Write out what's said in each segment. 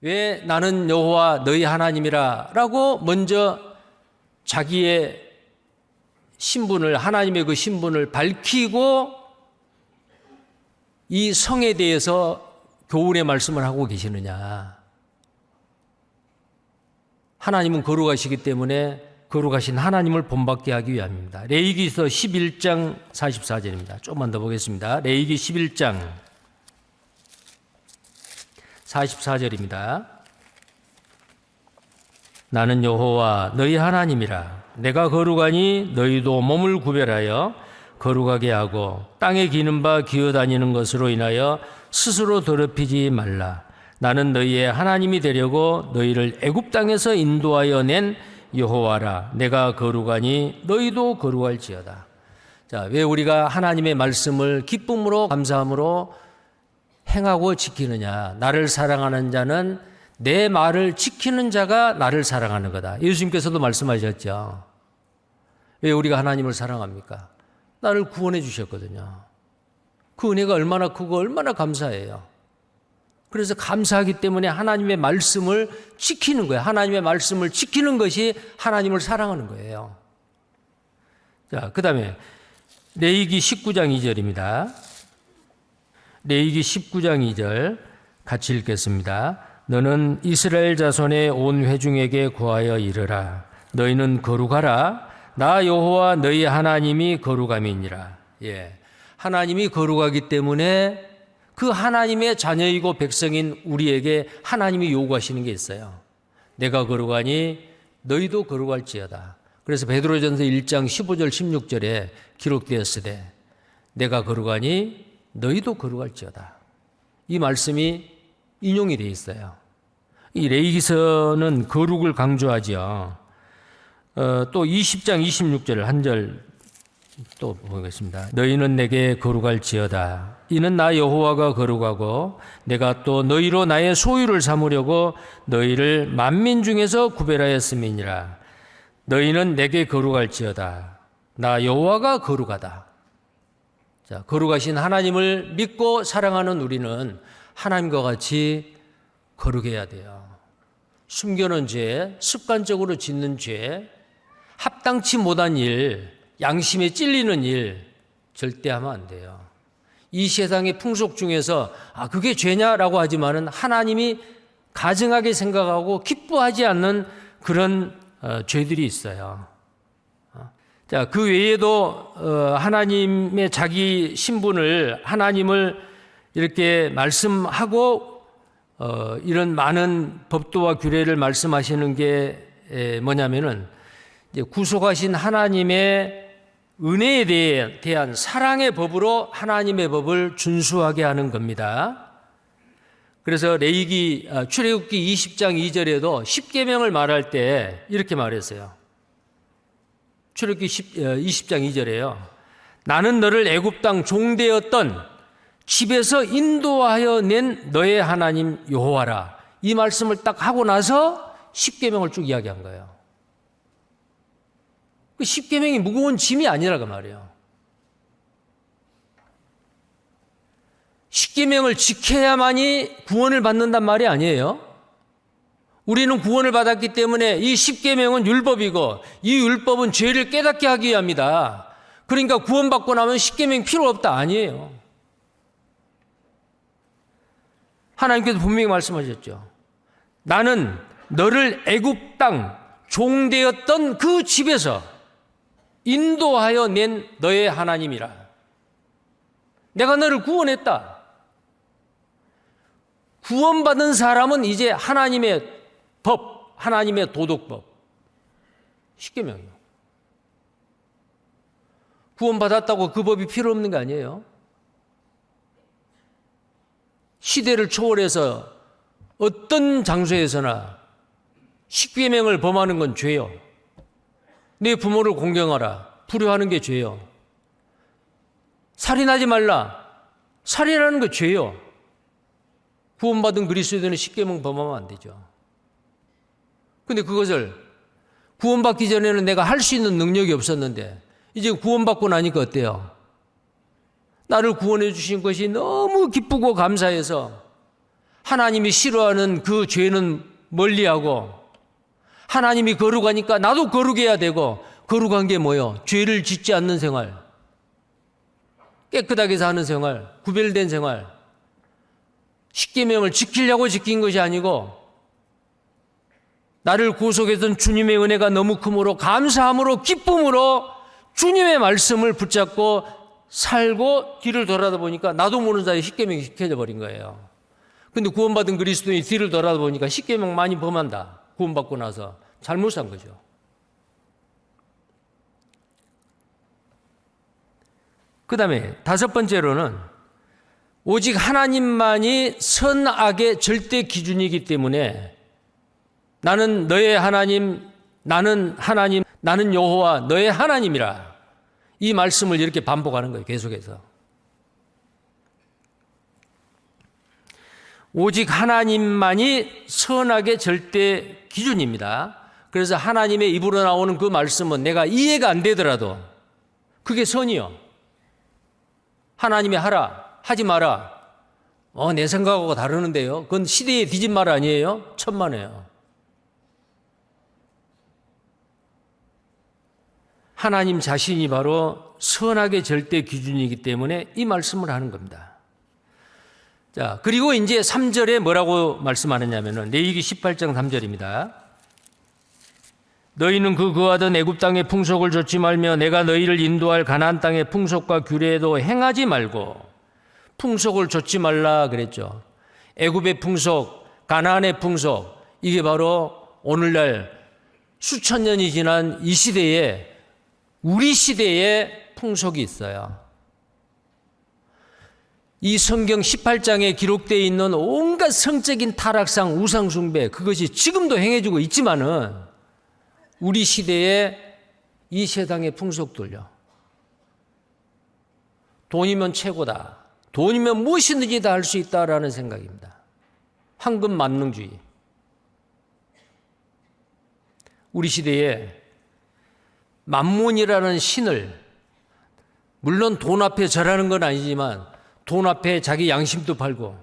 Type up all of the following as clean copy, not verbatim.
왜 나는 여호와 너희 하나님이라 라고 먼저 자기의 신분을, 하나님의 그 신분을 밝히고 이 성에 대해서 교훈의 말씀을 하고 계시느냐. 하나님은 거룩하시기 때문에 거룩하신 하나님을 본받게 하기 위함입니다. 레위기서 11장 44절입니다. 조금만 더 보겠습니다. 레위기 11장 44절입니다. 나는 여호와 너희 하나님이라. 내가 거룩하니 너희도 몸을 구별하여 거룩하게 하고 땅에 기는 바 기어다니는 것으로 인하여 스스로 더럽히지 말라. 나는 너희의 하나님이 되려고 너희를 애굽 땅에서 인도하여 낸 여호와라. 내가 거룩하니 너희도 거룩할지어다. 자, 왜 우리가 하나님의 말씀을 기쁨으로 감사함으로 행하고 지키느냐. 나를 사랑하는 자는 내 말을 지키는 자가 나를 사랑하는 거다. 예수님께서도 말씀하셨죠. 왜 우리가 하나님을 사랑합니까? 나를 구원해 주셨거든요. 그 은혜가 얼마나 크고 얼마나 감사해요. 그래서 감사하기 때문에 하나님의 말씀을 지키는 거예요. 하나님의 말씀을 지키는 것이 하나님을 사랑하는 거예요. 자, 그 다음에 레위기 19장 2절입니다. 레위기 19장 2절 같이 읽겠습니다. 너는 이스라엘 자손의 온 회중에게 구하여 이르라. 너희는 거룩하라. 나 여호와 너희 하나님이 거룩함이니라. 예, 하나님이 거룩하기 때문에 그 하나님의 자녀이고 백성인 우리에게 하나님이 요구하시는 게 있어요. 내가 거룩하니 너희도 거룩할지어다. 그래서 베드로전서 1장 15절 16절에 기록되었으되 내가 거룩하니 너희도 거룩할지어다. 이 말씀이 인용이 되어 있어요. 이 레위기서는 거룩을 강조하죠. 또 20장 26절 한 절 또 보겠습니다. 너희는 내게 거룩할지어다. 이는 나 여호와가 거룩하고 내가 또 너희로 나의 소유를 삼으려고 너희를 만민 중에서 구별하였음이니라. 너희는 내게 거룩할지어다. 나 여호와가 거룩하다. 자, 거룩하신 하나님을 믿고 사랑하는 우리는 하나님과 같이 거룩해야 돼요. 숨겨놓은 죄, 습관적으로 짓는 죄, 합당치 못한 일, 양심에 찔리는 일 절대 하면 안 돼요. 이 세상의 풍속 중에서 그게 죄냐라고 하지만은 하나님이 가증하게 생각하고 기뻐하지 않는 그런 죄들이 있어요. 자, 그 외에도 하나님의 자기 신분을, 하나님을 이렇게 말씀하고 이런 많은 법도와 규례를 말씀하시는 게 뭐냐면은 이제 구속하신 하나님의 은혜에 대한 사랑의 법으로 하나님의 법을 준수하게 하는 겁니다. 그래서 출애굽기 20장 2절에도 십계명을 말할 때 이렇게 말했어요. 출애굽기 20장 2절에요. 나는 너를 애굽 땅 종되었던 집에서 인도하여 낸 너의 하나님 여호와라. 이 말씀을 딱 하고 나서 십계명을 쭉 이야기한 거예요. 그 십계명이 무거운 짐이 아니라고 말이에요. 십계명을 지켜야만이 구원을 받는단 말이 아니에요. 우리는 구원을 받았기 때문에 이 십계명은 율법이고 이 율법은 죄를 깨닫게 하기 위함이다. 그러니까 구원받고 나면 십계명 필요 없다 아니에요. 하나님께서 분명히 말씀하셨죠. 나는 너를 애굽 땅 종되었던 그 집에서 인도하여 낸 너의 하나님이라. 내가 너를 구원했다. 구원받은 사람은 이제 하나님의 법, 하나님의 도덕법, 십계명이요. 구원받았다고 그 법이 필요 없는 게 아니에요. 시대를 초월해서 어떤 장소에서나 십계명을 범하는 건 죄요. 내 부모를 공경하라. 불효하는 게 죄요. 살인하지 말라. 살인하는 거 죄요. 구원받은 그리스도인은 십계명 범하면 안 되죠. 근데 그것을 구원받기 전에는 내가 할 수 있는 능력이 없었는데 이제 구원받고 나니까 어때요? 나를 구원해 주신 것이 너무 기쁘고 감사해서 하나님이 싫어하는 그 죄는 멀리하고 하나님이 거룩하니까 나도 거룩해야 되고, 거룩한 게 뭐예요? 죄를 짓지 않는 생활, 깨끗하게 사는 생활, 구별된 생활. 십계명을 지키려고 지킨 것이 아니고 나를 구속했던 주님의 은혜가 너무 크므로 감사함으로 기쁨으로 주님의 말씀을 붙잡고 살고 뒤를 돌아다 보니까 나도 모르는 사이에 십계명이 지켜져 버린 거예요. 근데 구원받은 그리스도인이 뒤를 돌아다 보니까 십계명 많이 범한다. 구원받고 나서 잘못 산 거죠. 그 다음에 다섯 번째로는 오직 하나님만이 선악의 절대 기준이기 때문에 나는 너의 하나님, 나는 하나님, 나는 여호와 너의 하나님이라, 이 말씀을 이렇게 반복하는 거예요. 계속해서. 오직 하나님만이 선악의 절대 기준입니다. 그래서 하나님의 입으로 나오는 그 말씀은 내가 이해가 안 되더라도 그게 선이요. 하나님이 하라, 하지 마라. 내 생각하고 다르는데요. 그건 시대의 뒤진 말 아니에요? 천만에요. 하나님 자신이 바로 선악의 절대 기준이기 때문에 이 말씀을 하는 겁니다. 자, 그리고 이제 3절에 뭐라고 말씀하느냐면은 레위기 18장 3절입니다. 너희는 그 거하던 애굽 땅의 풍속을 좇지 말며 내가 너희를 인도할 가나안 땅의 풍속과 규례에도 행하지 말고, 풍속을 좇지 말라 그랬죠. 애굽의 풍속, 가나안의 풍속, 이게 바로 오늘날 수천 년이 지난 이 시대에, 우리 시대에 풍속이 있어요. 이 성경 18장에 기록되어 있는 온갖 성적인 타락상, 우상숭배, 그것이 지금도 행해지고 있지만은 우리 시대에 이 세상의 풍속들요. 돈이면 최고다. 돈이면 무엇이든지 다 할 수 있다라는 생각입니다. 황금 만능주의. 우리 시대에 만몬이라는 신을, 물론 돈 앞에 절하는 건 아니지만 돈 앞에 자기 양심도 팔고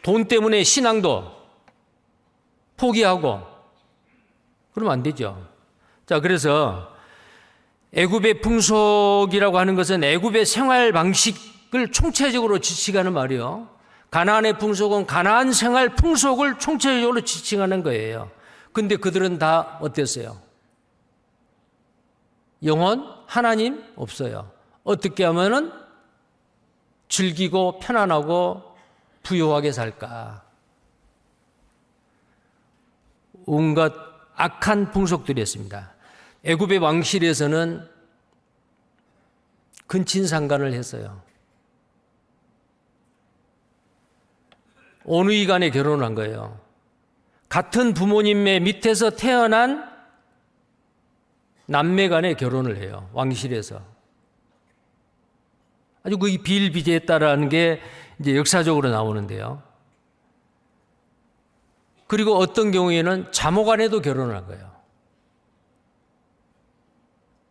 돈 때문에 신앙도 포기하고 그러면 안 되죠. 자, 그래서 애굽의 풍속이라고 하는 것은 애굽의 생활 방식을 총체적으로 지칭하는 말이요. 가나안의 풍속은 가나안 생활 풍속을 총체적으로 지칭하는 거예요. 근데 그들은 다 어땠어요? 영혼, 하나님 없어요. 어떻게 하면은 즐기고 편안하고 부유하게 살까? 온갖 악한 풍속들이었습니다. 애굽의 왕실에서는 근친상간을 했어요. 어느 이간에 결혼을 한 거예요. 같은 부모님의 밑에서 태어난 남매 간에 결혼을 해요. 왕실에서. 아주 그 비일비재했다라는 게 이제 역사적으로 나오는데요. 그리고 어떤 경우에는 자모 간에도 결혼을 한 거예요.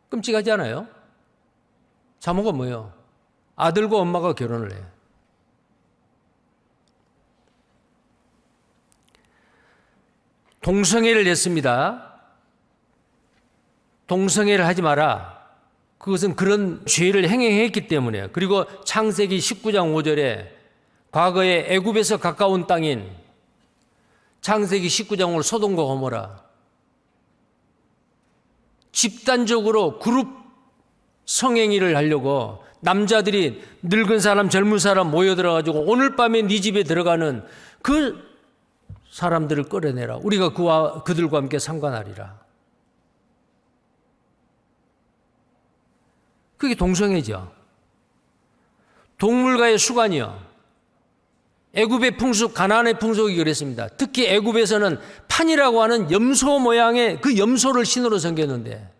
끔찍하지 않아요? 자모가 뭐예요? 아들과 엄마가 결혼을 해요. 동성애를 했습니다. 동성애를 하지 마라. 그것은 그런 죄를 행했기 때문에. 그리고 창세기 19장 5절에 과거에 애굽에서 가까운 땅인 창세기 19장 5절 소돔과 고모라, 집단적으로 그룹 성행위를 하려고 남자들이 늙은 사람 젊은 사람 모여들어가지고 오늘 밤에 네 집에 들어가는 그 사람들을 끌어내라. 우리가 그들과 함께 상관하리라. 그게 동성애죠. 동물과의 수관이요. 애굽의 풍속, 가나안의 풍속이 그랬습니다. 특히 애굽에서는 판이라고 하는 염소 모양의 그 염소를 신으로 섬겼는데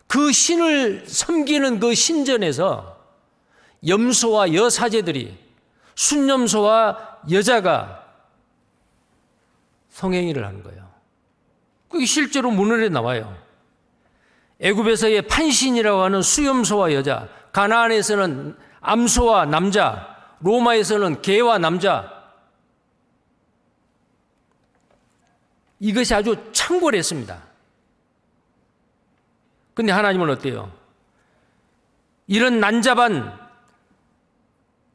그 신을 섬기는 그 신전에서 염소와 여사제들이, 순염소와 여자가 성행위를 하는 거예요. 그게 실제로 문헌에 나와요. 애굽에서의 판신이라고 하는 수염소와 여자, 가나안에서는 암소와 남자, 로마에서는 개와 남자, 이것이 아주 창궐했습니다. 근데 하나님은 어때요? 이런 난잡한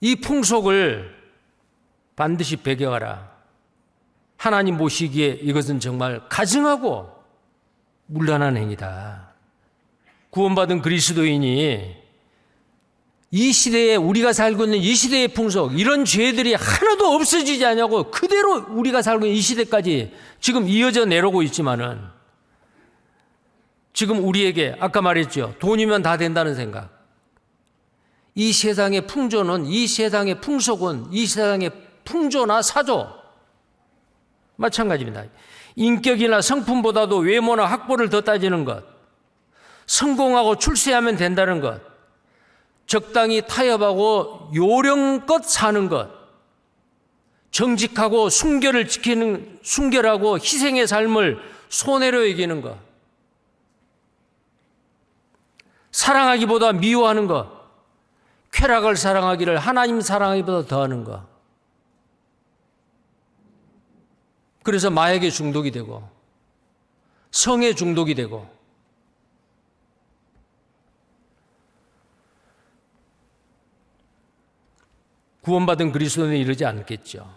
이 풍속을 반드시 배경하라. 하나님 보시기에 이것은 정말 가증하고 문란한 행위다. 구원받은 그리스도인이 이 시대에, 우리가 살고 있는 이 시대의 풍속, 이런 죄들이 하나도 없어지지 않냐고 그대로 우리가 살고 있는 이 시대까지 지금 이어져 내려오고 있지만은, 지금 우리에게 아까 말했죠. 돈이면 다 된다는 생각. 이 세상의 풍조는, 이 세상의 풍속은, 이 세상의 풍조나 사조 마찬가지입니다. 인격이나 성품보다도 외모나 학벌을 더 따지는 것, 성공하고 출세하면 된다는 것, 적당히 타협하고 요령껏 사는 것, 정직하고 순결을 지키는, 순결하고 희생의 삶을 손해로 여기는 것, 사랑하기보다 미워하는 것, 쾌락을 사랑하기를 하나님 사랑하기보다 더하는 것. 그래서 마약에 중독이 되고 성에 중독이 되고, 구원받은 그리스도인은 이러지 않겠죠.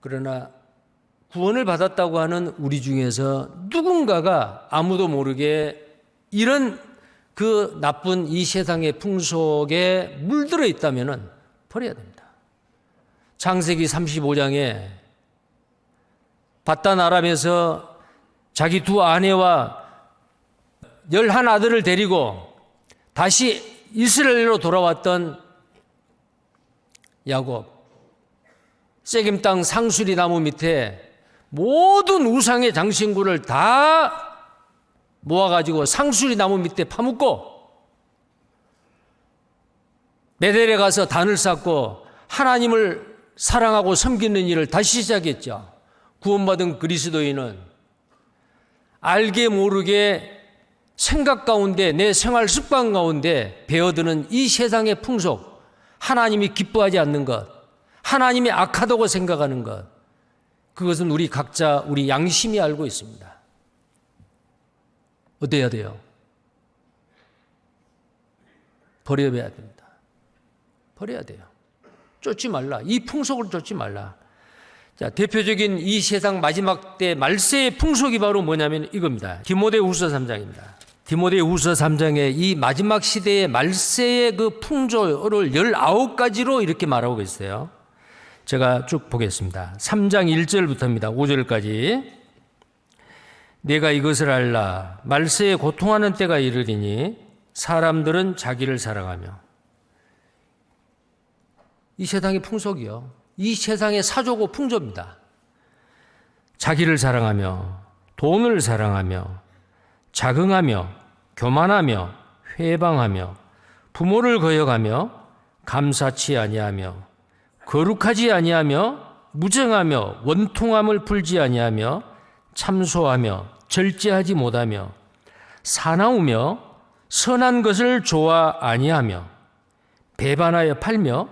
그러나 구원을 받았다고 하는 우리 중에서 누군가가 아무도 모르게 이런 그 나쁜 이 세상의 풍속에 물들어 있다면 버려야 됩니다. 창세기 35장에 바단 아람에서 자기 두 아내와 11아들을 데리고 다시 이스라엘로 돌아왔던 야곱, 세겜 땅 상수리 나무 밑에 모든 우상의 장신구를 다 모아가지고 상수리 나무 밑에 파묻고 베델에 가서 단을 쌓고 하나님을 사랑하고 섬기는 일을 다시 시작했죠. 구원받은 그리스도인은 알게 모르게 생각 가운데, 내 생활 습관 가운데 배어드는 이 세상의 풍속, 하나님이 기뻐하지 않는 것, 하나님이 악하다고 생각하는 것, 그것은 우리 각자 우리 양심이 알고 있습니다. 어때야 돼요? 버려야 됩니다. 버려야 돼요. 쫓지 말라. 이 풍속을 쫓지 말라. 자, 대표적인 이 세상 마지막 때 말세의 풍속이 바로 뭐냐면 이겁니다. 디모데후서 3장입니다. 디모데후서 3장에 이 마지막 시대의 말세의 그 풍조를 19가지로 이렇게 말하고 있어요. 제가 쭉 보겠습니다. 3장 1절부터입니다. 5절까지. 내가 이것을 알라. 말세에 고통하는 때가 이르리니 사람들은 자기를 사랑하며. 이 세상의 풍속이요, 이 세상의 사조고 풍조입니다. 자기를 사랑하며, 돈을 사랑하며, 자긍하며, 교만하며, 회방하며, 부모를 거역하며, 감사치 아니하며, 거룩하지 아니하며, 무정하며, 원통함을 풀지 아니하며, 참소하며, 절제하지 못하며, 사나우며, 선한 것을 좋아 아니하며, 배반하여 팔며,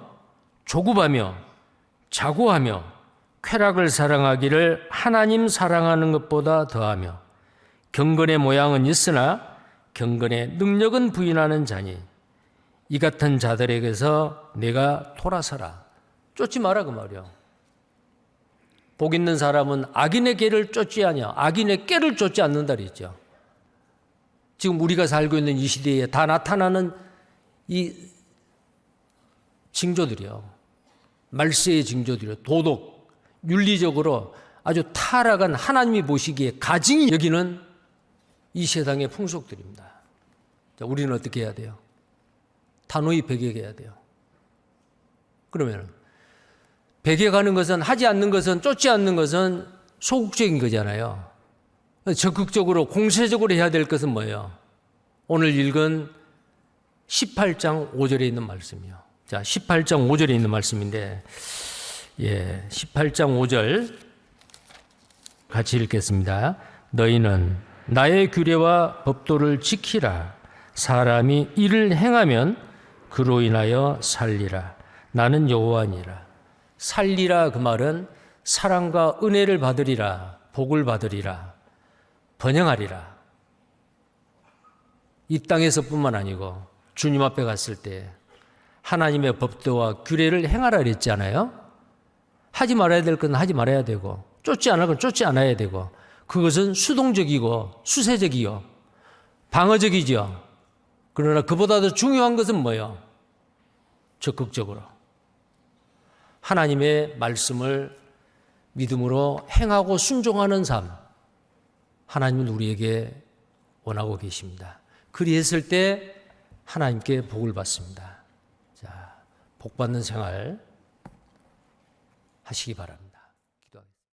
조급하며, 자고하며, 쾌락을 사랑하기를 하나님 사랑하는 것보다 더하며, 경건의 모양은 있으나 경건의 능력은 부인하는 자니 이 같은 자들에게서 내가 돌아서라. 쫓지 마라 그 말이요. 복 있는 사람은 악인의 꾀를 쫓지 아니야. 악인의 꾀를 쫓지 않는다 그랬죠. 지금 우리가 살고 있는 이 시대에 다 나타나는 이 징조들이요, 말세의 징조들이요, 도덕, 윤리적으로 아주 타락한, 하나님이 보시기에 가증히 여기는 이 세상의 풍속들입니다. 자, 우리는 어떻게 해야 돼요? 단호히 배격해야 돼요. 그러면 배격하는 것은, 하지 않는 것은, 쫓지 않는 것은 소극적인 거잖아요. 적극적으로, 공세적으로 해야 될 것은 뭐예요? 오늘 읽은 18장 5절에 있는 말씀이요. 자, 18장 5절에 있는 말씀인데, 18장 5절 같이 읽겠습니다. 너희는 나의 규례와 법도를 지키라. 사람이 이를 행하면 그로 인하여 살리라. 나는 여호와니라. 살리라 그 말은 사랑과 은혜를 받으리라, 복을 받으리라, 번영하리라. 이 땅에서뿐만 아니고 주님 앞에 갔을 때 하나님의 법도와 규례를 행하라 그랬잖아요. 하지 말아야 될 건 하지 말아야 되고 쫓지 않을 건 쫓지 않아야 되고, 그것은 수동적이고 수세적이요 방어적이죠. 그러나 그보다 더 중요한 것은 뭐예요? 적극적으로 하나님의 말씀을 믿음으로 행하고 순종하는 삶, 하나님은 우리에게 원하고 계십니다. 그리했을 때 하나님께 복을 받습니다. 자, 복 받는 생활 하시기 바랍니다.